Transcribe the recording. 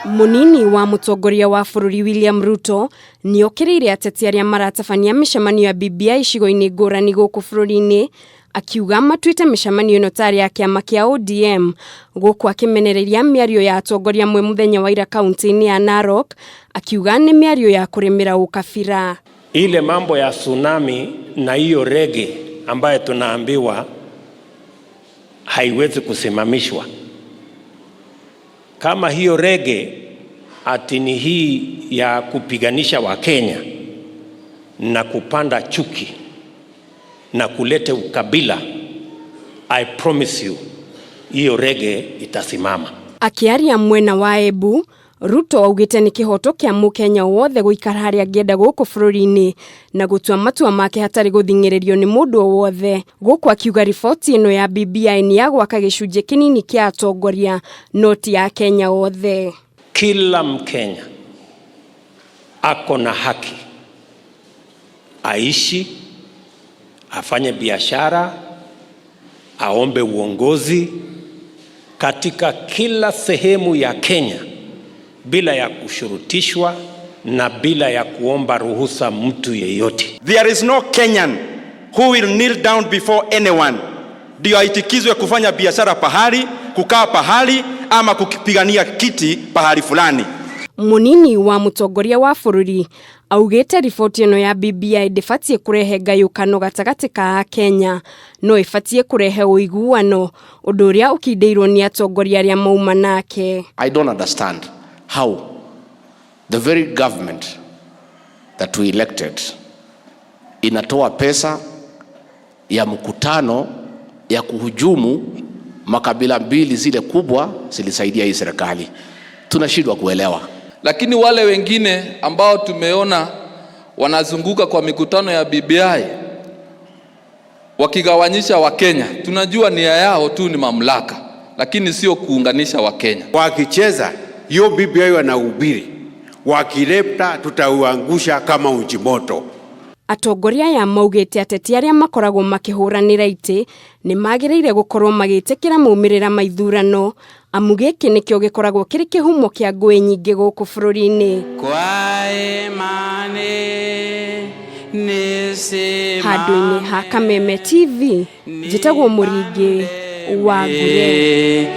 Munini wa mutongoria wa bururi William Ruto ni okirire ateti aria maratabania mishamanio ya BBI icigo-ini ngurani guku bururi-ini, akiuga matuite mishamanio ino tari ya kiama kia ODM guku akimenereria miario ya atongoria amwe muthenya wa ira kaunti-ini ya Narok, akiuga ni miario ya kurimira ukabira. Ile mambo ya tsunami na hiyo rege ambayo tunaambiwa haiwezi kusimamishwa. Kama hiyo rege atini hii ya kupiganisha wa Kenya na kupanda chuki na kulete ukabila, I promise you, hiyo rege itasimama. Akiaria mwena wa Embu, Ruto augite ni kihoto kia mukenya wothe guikara haria angenda guku bururi-ini na gutua matua make hatari guthingiririo ni mundu wothe. Guku akiuga riboti ino ya BBI ni ya gwaka gicunje kinini kia atongoria, noti ya Kenya wothe. Kila Mkenya ako na haki aishi, afanye biashara, aombe uongozi katika kila sehemu ya Kenya bila ya kushurutishwa na bila ya kuomba ruhusa mtu yeyote. There is no Kenyan who will kneel down before anyone ndio aitikizwe kufanya biashara pahali, kukaa pahali ama kupigania kiti pahali fulani. Munini wa mutongoria wa bururi augite riboti ino ya BBI ndifatie kurehe ngayukano gatagati ka Kenya, no ifatie kurehe uiguano, undu uria ukindeirwo ni atongoria aria mauma nake. I don't understand how the very government that we elected inatoa pesa ya mkutano ya kuhujumu makabila mbili zile kubwa zilisaidia hii serikali. Tunashindwa kuelewa. Lakini wale wengine ambao tumeona wanazunguka kwa mikutano ya BBI wakigawanyisha Wakenya, tunajua nia yao tu ni mamlaka, lakini sio kuunganisha Wakenya. Wakicheza hiyo BBI wanahubiri, wakileta tutauangusha kama uji moto. Atongoria ya maugite ateti aria makoragwo makihuranira iti ni magiriire gukorwo magitikira maumirira maithurano, amu giki nikio gikoragwo kiri kihumo kia ngui nyingi guku bururi-ini. Handũ-inĩ ha Kameme TV, njĩtagwo Mũringi wa Ngure.